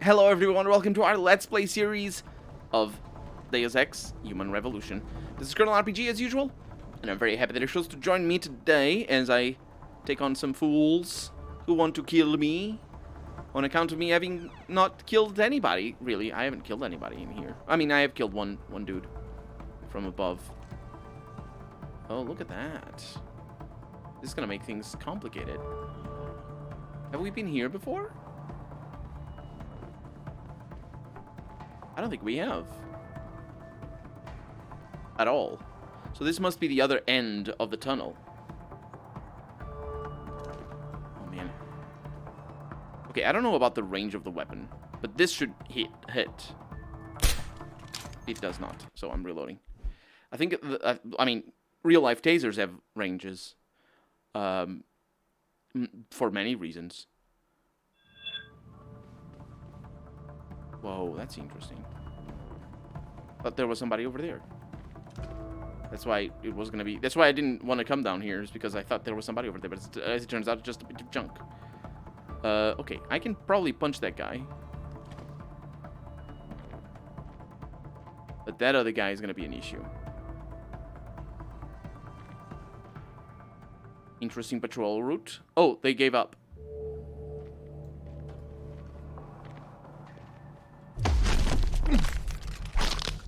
Hello everyone, welcome to our Let's Play series of Deus Ex Human Revolution. This is Colonel RPG as usual, and I'm very happy that you're supposed to join me today as I take on some fools who want to kill me on account of me having not killed anybody. Really, I haven't killed anybody in here. I mean, I have killed one dude from above. Oh, look at that. This is gonna make things complicated. Have we been here before? I don't think we have. At all. So this must be the other end of the tunnel. Oh, man. Okay, I don't know about the range of the weapon, but this should hit. It does not, so I'm reloading. I think, I mean, real-life tasers have ranges. For many reasons. Whoa, that's interesting. Thought there was somebody over there. That's why it was gonna be. That's why I didn't want to come down here, is because I thought there was somebody over there. But as it turns out, it's just a bit of junk. Okay, I can probably punch that guy. But that other guy is gonna be an issue. Interesting patrol route. Oh, they gave up.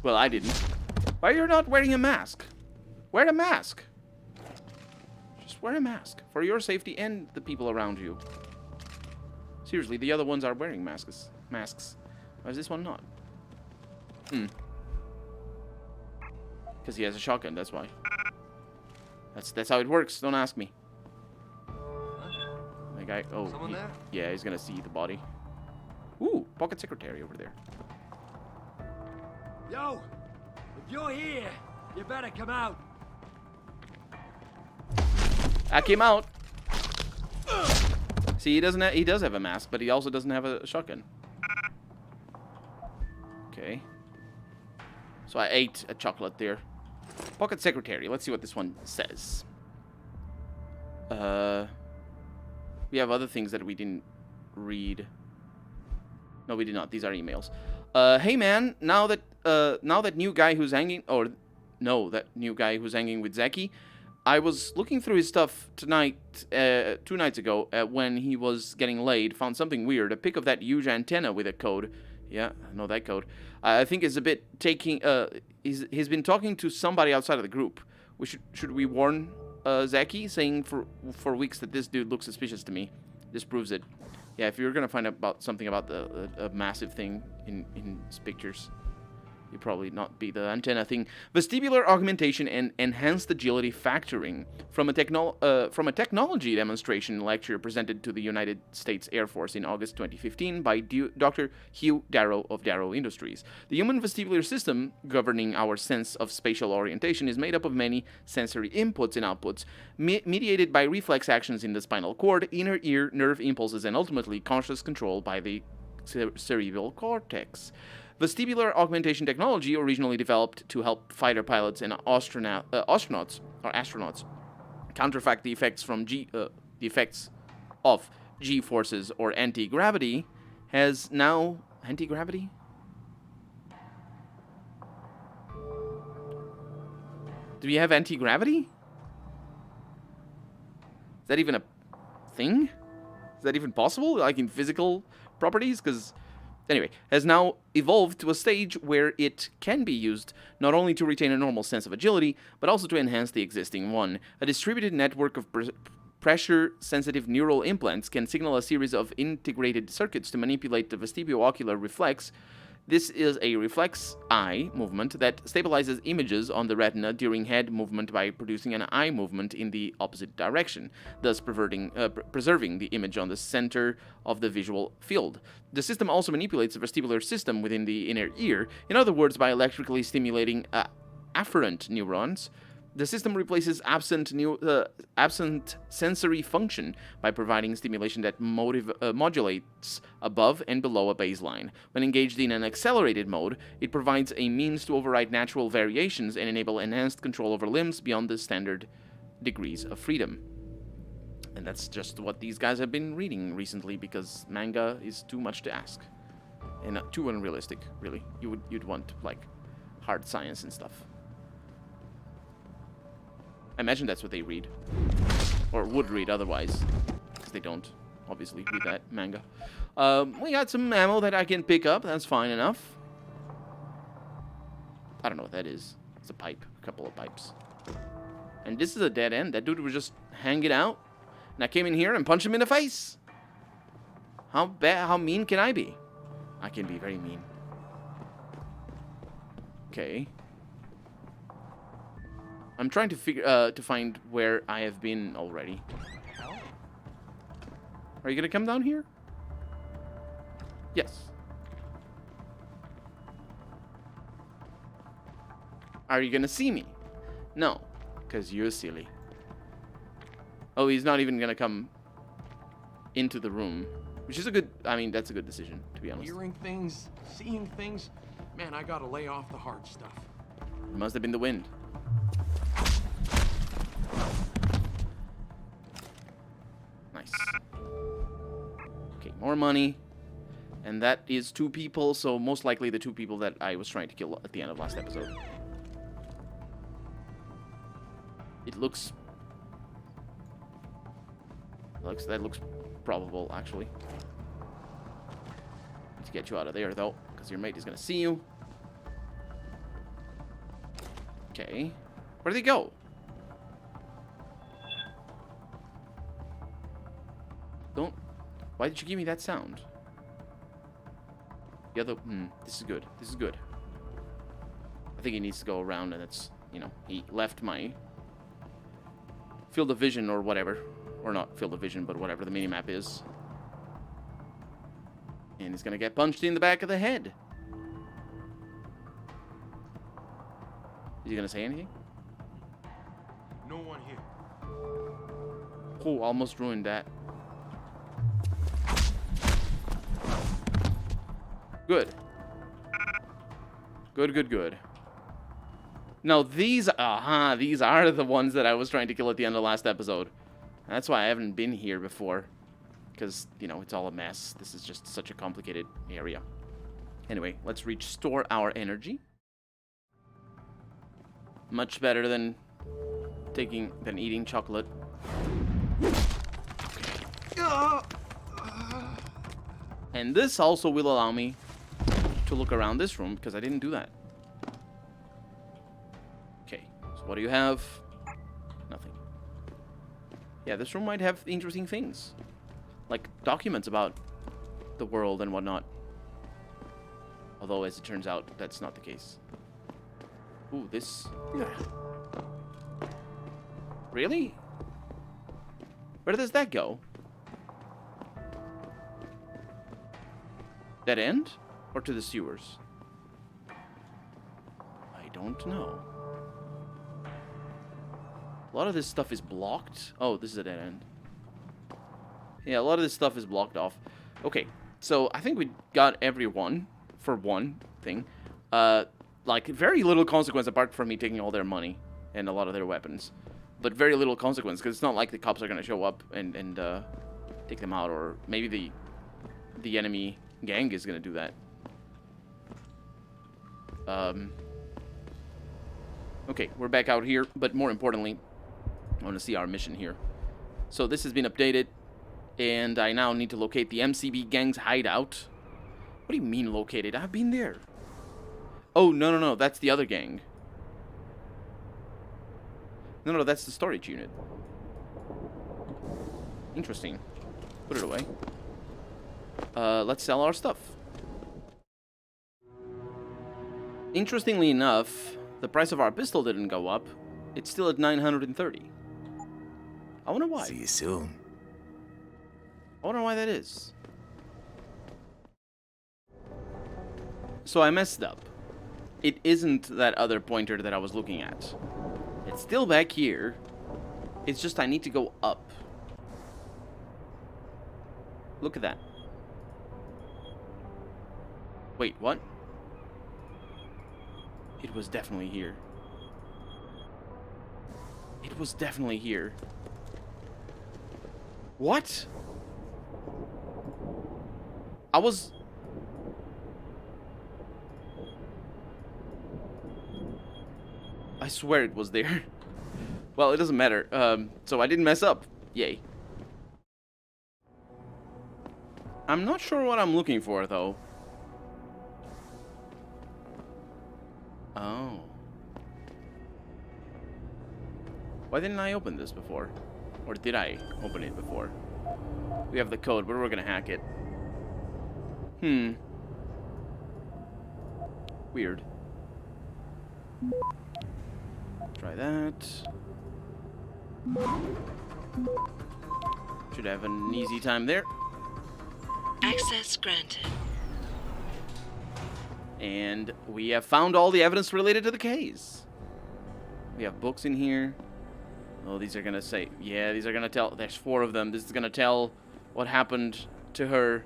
Well, I didn't. Why you're not wearing a mask? Wear a mask. Just wear a mask. For your safety and the people around you. Seriously, the other ones are wearing masks. Why is this one not? Because he has a shotgun, that's why. That's how it works, don't ask me. The guy, oh, Someone there? Yeah, he's gonna see the body. Ooh, pocket secretary over there. Yo, if you're here, you better come out. I came out. See, he doesn't. He does have a mask, but he also doesn't have a shotgun. Okay. So I ate a chocolate there. Pocket secretary. Let's see what this one says. We have other things that we didn't read. No, we did not. These are emails. Hey man, now that new guy who's hanging, or no, that new guy who's hanging with Zeki, I was looking through his stuff tonight, 2 nights ago, when he was getting laid, found something weird, a pic of that huge antenna with a code. Yeah, I know that code. I think it's a bit taking, he's been talking to somebody outside of the group. Should we warn Zeki, saying for weeks that this dude looks suspicious to me? This proves it. Yeah, if you're gonna find out about something about a massive thing in his pictures, you'd probably not be the antenna thing. Vestibular augmentation and enhanced agility factoring from a technology demonstration lecture presented to the United States Air Force in August 2015 by Dr. Hugh Darrow of Darrow Industries. The human vestibular system governing our sense of spatial orientation is made up of many sensory inputs and outputs, mediated by reflex actions in the spinal cord, inner ear, nerve impulses, and ultimately conscious control by the cerebral cortex. Vestibular augmentation technology, originally developed to help fighter pilots and astronauts counteract the effects of G-forces or anti-gravity, has now anti-gravity. Do we have anti-gravity? Is that even a thing? Is that even possible? Like in physical properties? Because anyway, has now evolved to a stage where it can be used not only to retain a normal sense of agility, but also to enhance the existing one. A distributed network of pressure-sensitive neural implants can signal a series of integrated circuits to manipulate the vestibulo-ocular reflex. This is a reflex eye movement that stabilizes images on the retina during head movement by producing an eye movement in the opposite direction, thus preserving the image on the center of the visual field. The system also manipulates the vestibular system within the inner ear, in other words, by electrically stimulating afferent neurons. The system replaces absent sensory function by providing stimulation that modulates above and below a baseline. When engaged in an accelerated mode, it provides a means to override natural variations and enable enhanced control over limbs beyond the standard degrees of freedom. And that's just what these guys have been reading recently, because manga is too much to ask. And not too unrealistic, really. You'd want, like, hard science and stuff. I imagine that's what they read. Or would read otherwise. Because they don't, obviously, read that manga. We got some ammo that I can pick up. That's fine enough. I don't know what that is. It's a pipe. A couple of pipes. And this is a dead end. That dude was just hanging out. And I came in here and punched him in the face. How mean can I be? I can be very mean. Okay. I'm trying to find where I have been already. Are you gonna come down here? Yes. Are you gonna see me? No, because you're silly. Oh, he's not even gonna come into the room. Which is a good, I mean, that's a good decision, to be honest. Hearing things, seeing things. Man, I gotta lay off the hard stuff. It must have been the wind. Nice. Okay, more money. And that is 2 people, so most likely the 2 people that I was trying to kill at the end of last episode. It looks... That looks probable, actually. Need to get you out of there, though, because your mate is going to see you. Okay. Where did he go? Don't... Why did you give me that sound? The other... this is good. This is good. I think he needs to go around, and it's... You know, he left my... field of vision or whatever. Or not field of vision, but whatever the minimap is. And he's gonna get punched in the back of the head. Is he gonna say anything? No one here. Oh, almost ruined that. Good. Good. Now these are the ones that I was trying to kill at the end of the last episode. That's why I haven't been here before. Because, you know, it's all a mess. This is just such a complicated area. Anyway, let's restore our energy. Much better than eating chocolate. And this also will allow me to look around this room, because I didn't do that. Okay, so what do you have? Nothing. Yeah, this room might have interesting things. Like documents about the world and whatnot. Although, as it turns out, that's not the case. Ooh, this... Really? Where does that go? Dead end? Or to the sewers? I don't know. A lot of this stuff is blocked. Oh, this is a dead end. Yeah, a lot of this stuff is blocked off. Okay, so I think we got everyone for one thing. Like, very little consequence apart from me taking all their money and a lot of their weapons. But very little consequence, because it's not like the cops are going to show up and take them out, or maybe the enemy gang is going to do that. Okay, we're back out here, but more importantly, I want to see our mission here. So this has been updated, and I now need to locate the MCB gang's hideout. What do you mean located? I've been there. Oh, no, that's the other gang. No, that's the storage unit. Interesting. Put it away. Let's sell our stuff. Interestingly enough, the price of our pistol didn't go up. It's still at 930. I wonder why. See you soon. I wonder why that is. So I messed up. It isn't that other pointer that I was looking at. It's still back here. It's just I need to go up. Look at that. Wait, what? It was definitely here. It was definitely here. What? I was... I swear it was there. Well, it doesn't matter. So I didn't mess up. Yay. I'm not sure what I'm looking for, though. Oh. Why didn't I open this before? Or did I open it before? We have the code, but we're gonna hack it. Weird. Try that. Should have an easy time there. Access granted. And we have found all the evidence related to the case. We have books in here. Oh, these are gonna say, yeah, these are gonna tell. There's 4 of them. This is gonna tell what happened to her,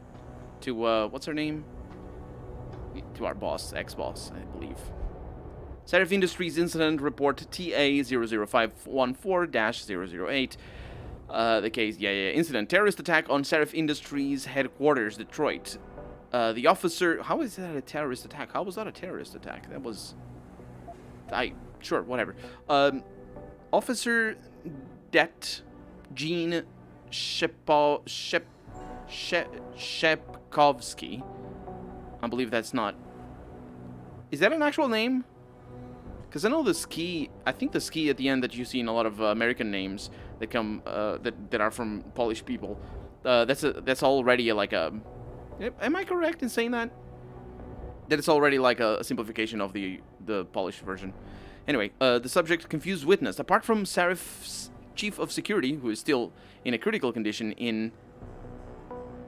to what's her name? To our boss, ex-boss, I believe. Serif Industries Incident Report TA00514-008. The case, incident. Terrorist attack on Serif Industries headquarters, Detroit. The officer, how is that a terrorist attack? How was that a terrorist attack? That was, sure, whatever. Officer Gene Shepkovsky. I believe that's not. Is that an actual name? Because I know the ski. I think the ski at the end that you see in a lot of American names that come that are from Polish people. That's already like a. Am I correct in saying that? That it's already like a simplification of the Polish version. Anyway, the subject confused witness. Apart from Serif's chief of security, who is still in a critical condition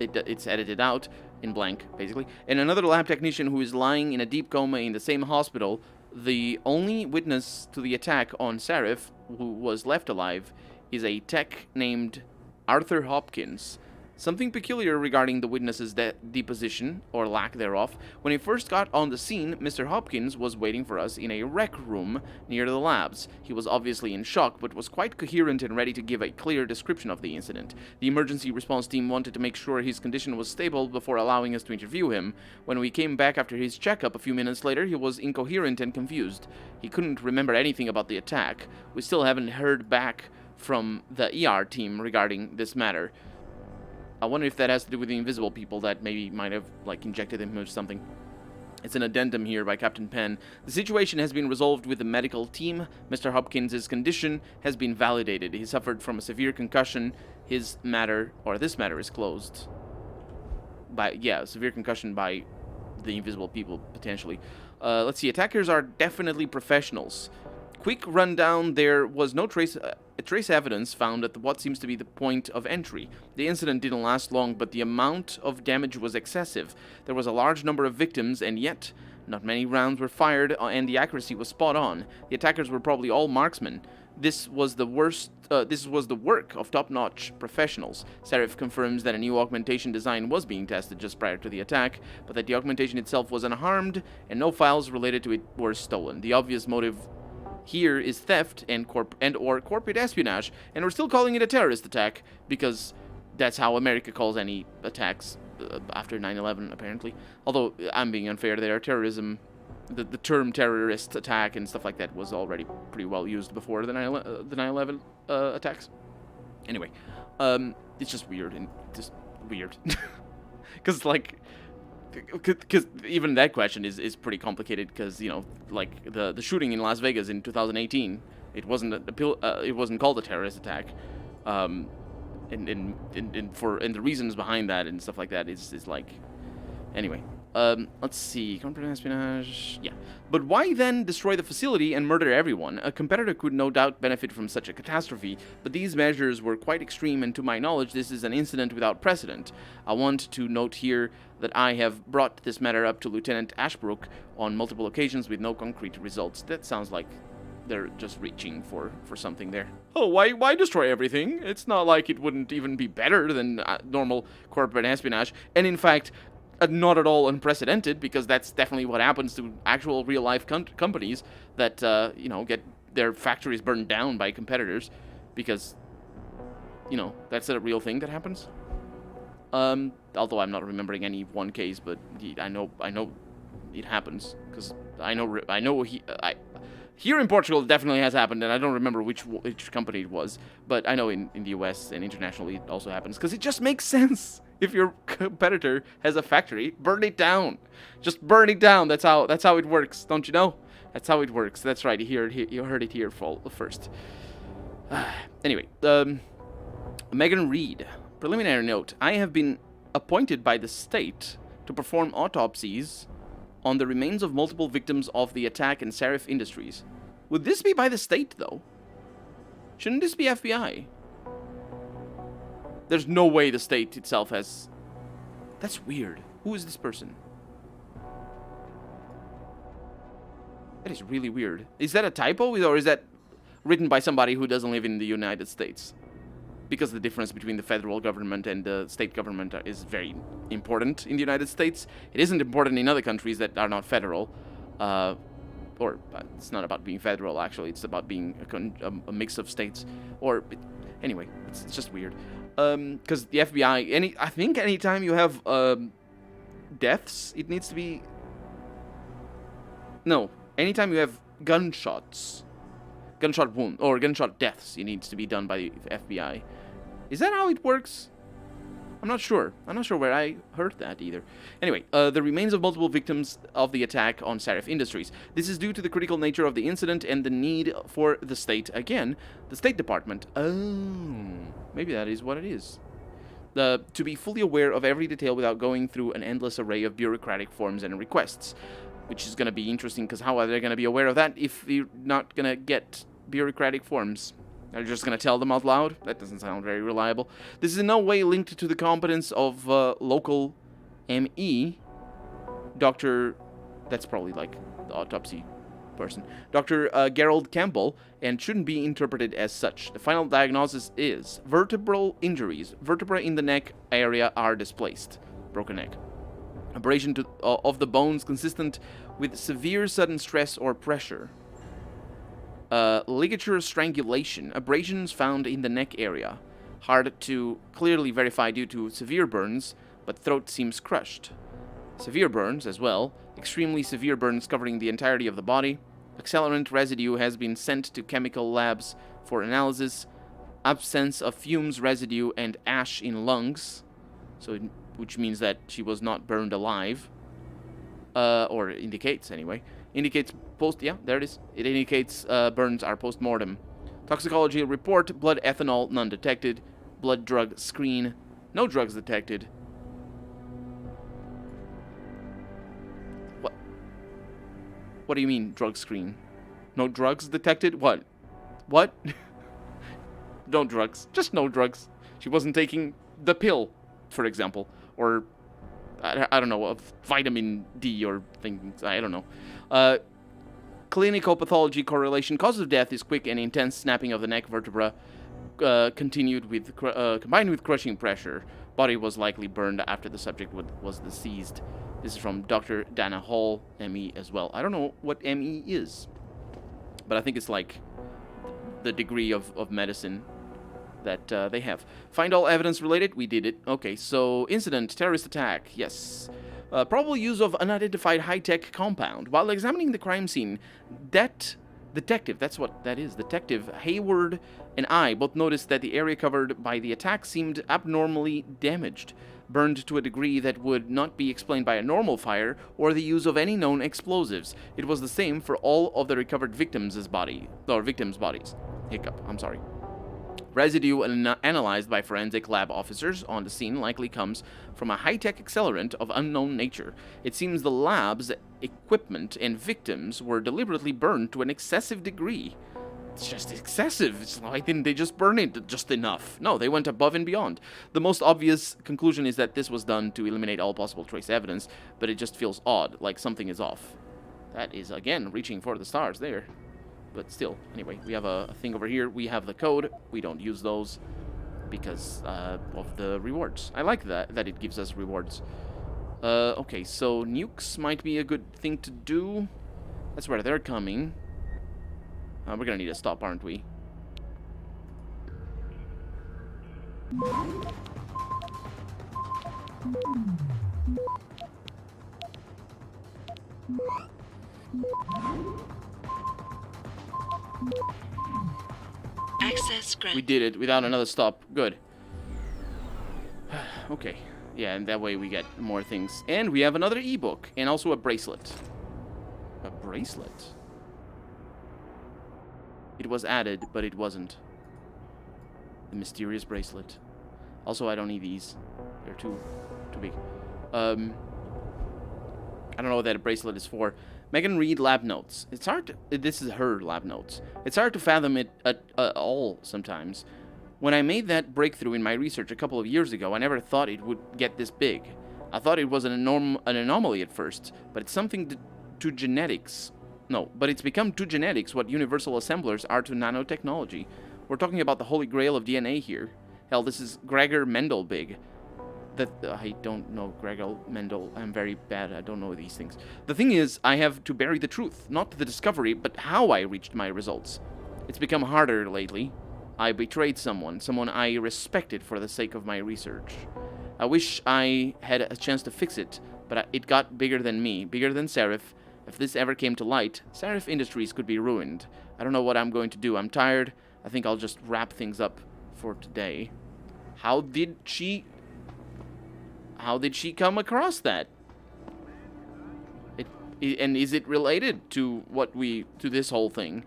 it's edited out in blank, basically, and another lab technician who is lying in a deep coma in the same hospital, the only witness to the attack on Serif, who was left alive, is a tech named Arthur Hopkins. Something peculiar regarding the witness's deposition, or lack thereof. When he first got on the scene, Mr. Hopkins was waiting for us in a rec room near the labs. He was obviously in shock, but was quite coherent and ready to give a clear description of the incident. The emergency response team wanted to make sure his condition was stable before allowing us to interview him. When we came back after his checkup a few minutes later, he was incoherent and confused. He couldn't remember anything about the attack. We still haven't heard back from the ER team regarding this matter. I wonder if that has to do with the invisible people that maybe might have, like, injected him or something. It's an addendum here by Captain Penn. The situation has been resolved with the medical team. Mr. Hopkins' condition has been validated. He suffered from a severe concussion. This matter is closed. Severe concussion by the invisible people, potentially. Let's see. Attackers are definitely professionals. Quick rundown, there was no trace evidence found at what seems to be the point of entry. The incident didn't last long, but the amount of damage was excessive. There was a large number of victims, and yet not many rounds were fired, and the accuracy was spot on. The attackers were probably all marksmen. This was the work of top-notch professionals. Serif confirms that a new augmentation design was being tested just prior to the attack, but that the augmentation itself was unharmed, and no files related to it were stolen. The obvious motive here is theft and or corporate espionage, and we're still calling it a terrorist attack because that's how America calls any attacks after 9/11, apparently. Although I'm being unfair there, terrorism, the term terrorist attack and stuff like that was already pretty well used before the 9/11 attacks. Anyway, it's just weird because like. Because even that question is pretty complicated. Because like the shooting in Las Vegas in 2018, it wasn't called a terrorist attack, and the reasons behind that and stuff like that is like, anyway. Let's see, corporate espionage. Yeah, but why then destroy the facility and murder everyone? A competitor could no doubt benefit from such a catastrophe, but these measures were quite extreme, and to my knowledge, this is an incident without precedent. I want to note here that I have brought this matter up to Lieutenant Ashbrook on multiple occasions with no concrete results. That sounds like they're just reaching for something there. Oh, why destroy everything? It's not like it wouldn't even be better than normal corporate espionage, and in fact, not at all unprecedented, because that's definitely what happens to actual real-life companies that, get their factories burned down by competitors, because, that's a real thing that happens. Although I'm not remembering any one case, but I know it happens, because Here in Portugal, it definitely has happened, and I don't remember which company it was, but I know in the US and internationally it also happens, because it just makes sense. If your competitor has a factory, burn it down. Just burn it down. That's how it works, don't you know? That's how it works. That's right. You heard it here first. Anyway, Megan Reed. Preliminary note. I have been appointed by the state to perform autopsies on the remains of multiple victims of the attack in Serif Industries. Would this be by the state, though? Shouldn't this be FBI? There's no way the state itself has... That's weird. Who is this person? That is really weird. Is that a typo, or is that written by somebody who doesn't live in the United States? Because the difference between the federal government and the state government is very important in the United States. It isn't important in other countries that are not federal. It's not about being federal, actually. It's about being a mix of states. Anyway, it's just weird. Because the FBI... I think anytime you have deaths, it needs to be... No. Anytime you have gunshot wound or gunshot deaths, it needs to be done by the FBI. Is that how it works? I'm not sure. I'm not sure where I heard that either. Anyway, the remains of multiple victims of the attack on Serif Industries. This is due to the critical nature of the incident and the need for the state, again, the State Department. Oh, maybe that is what it is. To be fully aware of every detail without going through an endless array of bureaucratic forms and requests. Which is going to be interesting, because how are they going to be aware of that if you're not going to get bureaucratic forms? They're just going to tell them out loud? That doesn't sound very reliable. This is in no way linked to the competence of local ME, Dr. That's probably like the autopsy person. Dr. Gerald Campbell, and shouldn't be interpreted as such. The final diagnosis is vertebral injuries. Vertebrae in the neck area are displaced. Broken neck. Abrasion of the bones consistent with severe sudden stress or pressure. Ligature strangulation. Abrasions found in the neck area. Hard to clearly verify due to severe burns, but throat seems crushed. Severe burns as well. Extremely severe burns covering the entirety of the body. Accelerant residue has been sent to chemical labs for analysis. Absence of fumes residue and ash in lungs. Which means that she was not burned alive. Or indicates, anyway. Indicates yeah, there it is. It indicates burns are post-mortem. Toxicology report, blood ethanol, none detected. Blood drug screen, no drugs detected. What do you mean, drug screen? No drugs detected? What? No drugs. Just no drugs. She wasn't taking the pill, for example. Or, I don't know, of vitamin D or things. I don't know. Clinical pathology correlation. Cause of death is quick and intense snapping of the neck vertebra, combined with crushing pressure. Body was likely burned after the subject was deceased. This is from Dr. Dana Hall, ME as well. I don't know what ME is, but I think it's like the degree of medicine that they have. Find all evidence related. We did it. Okay, so incident, terrorist attack. Yes. Probable use of unidentified high-tech compound. While examining the crime scene, detective, that's what that is, Detective Hayward and I both noticed that the area covered by the attack seemed abnormally damaged, burned to a degree that would not be explained by a normal fire or the use of any known explosives. It was the same for all of the recovered victims' bodies. Hiccup, I'm sorry. Residue analyzed by forensic lab officers on the scene likely comes from a high-tech accelerant of unknown nature. It seems the lab's equipment and victims were deliberately burned to an excessive degree. It's just excessive. It's like, didn't they just burn it just enough? No, they went above and beyond. The most obvious conclusion is that this was done to eliminate all possible trace evidence, but it just feels odd, like something is off. That is, again, reaching for the stars there. But still, anyway, we have a thing over here. We have the code. We don't use those because of the rewards. I like that it gives us rewards. Okay, so nukes might be a good thing to do. That's where they're coming. We're gonna need to stop, aren't we? Access We granted. did it without another stop. Good. Okay. Yeah, and that way we get more things. And we have another ebook. And also a bracelet. A bracelet? It was added, but it wasn't. The mysterious bracelet. Also, I don't need these. They're too big. I don't know what that bracelet is for. Megan Reed lab notes. It's hard to... This is her lab notes. It's hard to fathom it at all sometimes. When I made that breakthrough in my research a couple of years ago, I never thought it would get this big. I thought it was an anomaly at first, but it's something to genetics. No, but it's become to genetics what universal assemblers are to nanotechnology. We're talking about the holy grail of DNA here. Hell, this is Gregor Mendel big. I don't know Gregor Mendel. I'm very bad. I don't know these things. The thing is, I have to bury the truth. Not the discovery, but how I reached my results. It's become harder lately. I betrayed someone I respected for the sake of my research. I wish I had a chance to fix it, but it got bigger than me, bigger than Seraph. If this ever came to light, Seraph Industries could be ruined. I don't know what I'm going to do. I'm tired. I think I'll just wrap things up for today. How did she come across that? And is it related to to this whole thing?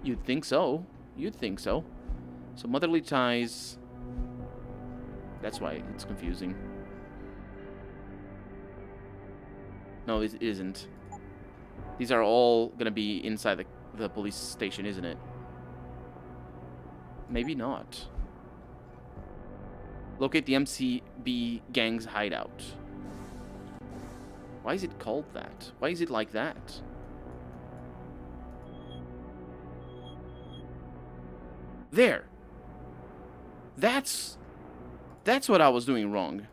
You'd think so. You'd think so. So motherly ties. That's why it's confusing. No, it isn't. These are all gonna be inside the police station, isn't it? Maybe not. Locate the MCB gang's hideout. Why is it called that? Why is it like that? There. That's what I was doing wrong.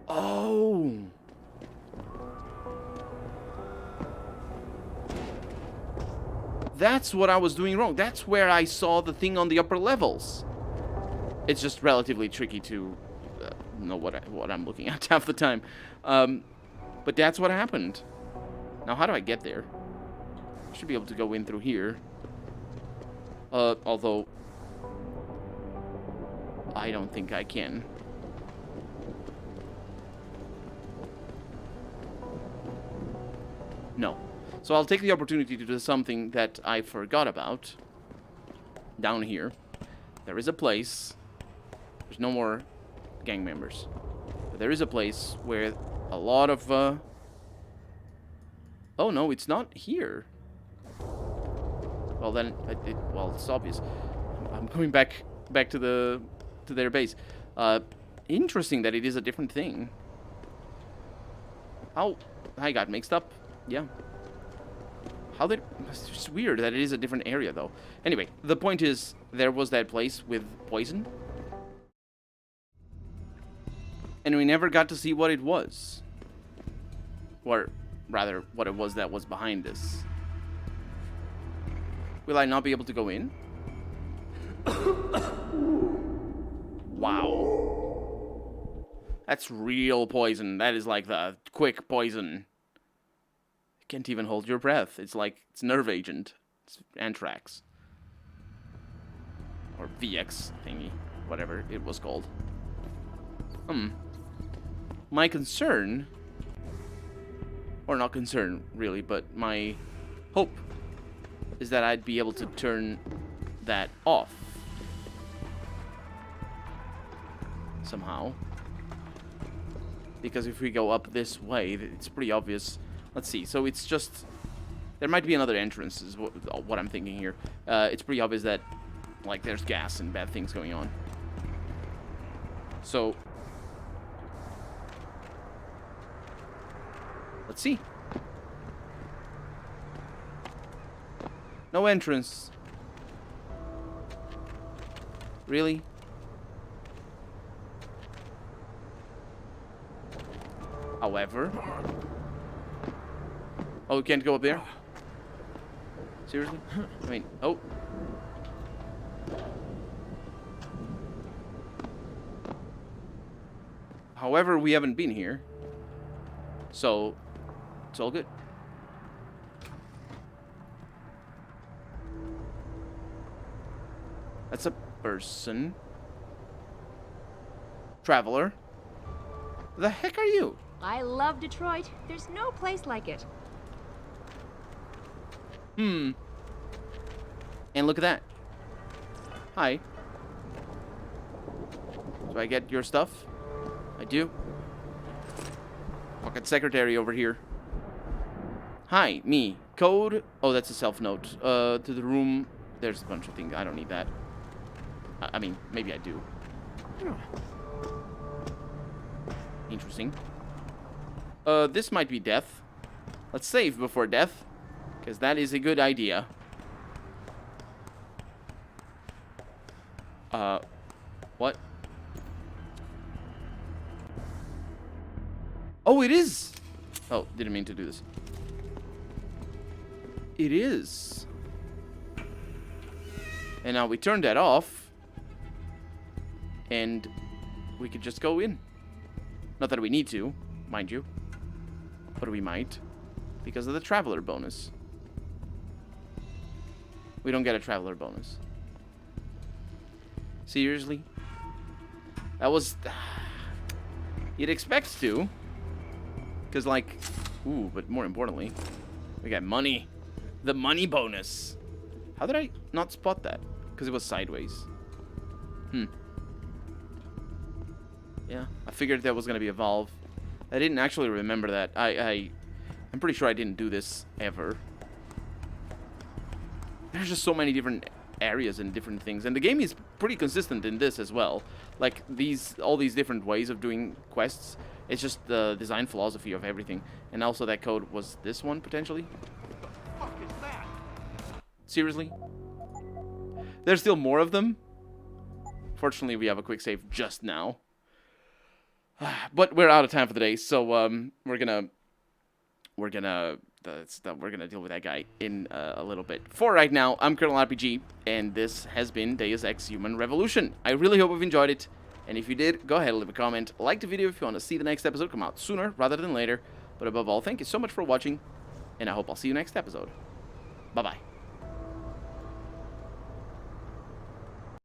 Oh. That's what I was doing wrong. That's where I saw the thing on the upper levels. It's just relatively tricky to know what I'm looking at half the time. But that's what happened. Now, how do I get there? I should be able to go in through here. Although I don't think I can. No. So I'll take the opportunity to do something that I forgot about. Down here, there is a place. There's no more gang members. But there is a place where a lot of... Oh, no, it's not here. Well, then, well, it's obvious. I'm going back to their base. Interesting that it is a different thing. How I got mixed up. Yeah. It's just weird that it is a different area, though. Anyway, the point is, there was that place with poison. And we never got to see what it was. Or, rather, what it was that was behind this. Will I not be able to go in? Wow. That's real poison. That is like the quick poison. You can't even hold your breath. It's like, it's nerve agent. It's anthrax. Or VX thingy. Whatever it was called. My concern... Or not concern, really, but my hope is that I'd be able to turn that off. Somehow. Because if we go up this way, it's pretty obvious. Let's see. So it's just... There might be another entrance, is what I'm thinking here. It's pretty obvious that, like, there's gas and bad things going on. So... Let's see. No entrance. Really? However... Oh, we can't go up there? Seriously? I mean, oh. However, we haven't been here. So, it's all good. That's a person. Traveler. The heck are you? I love Detroit. There's no place like it. And look at that. Hi. Do I get your stuff? I do. Pocket secretary over here. Hi, me. Code. Oh, that's a self-note. To the room. There's a bunch of things. I don't need that. I mean, maybe I do. Interesting. This might be death. Let's save before death, because that is a good idea. What? Oh, it is! Oh, didn't mean to do this. It is. And now we turn that off. And we could just go in. Not that we need to, mind you. But we might. Because of the traveler bonus. We don't get a traveler bonus. Seriously? That was... You'd expect to. Because, like... Ooh, but more importantly... We got money. The money bonus. How did I not spot that? Because it was sideways. Yeah, I figured that was going to be a valve. I didn't actually remember that. I'm pretty sure I didn't do this ever. There's just so many different areas and different things. And the game is pretty consistent in this as well. Like, all these different ways of doing quests. It's just the design philosophy of everything. And also that code was this one, potentially. What the fuck is that? Seriously? There's still more of them. Fortunately, we have a quick save just now. But we're out of time for the day, so we're gonna deal with that guy in a little bit. For right now, I'm Colonel RPG, and this has been Deus Ex Human Revolution. I really hope you've enjoyed it, and if you did, go ahead and leave a comment, like the video if you want to see the next episode come out sooner rather than later. But above all, thank you so much for watching, and I hope I'll see you next episode. Bye bye.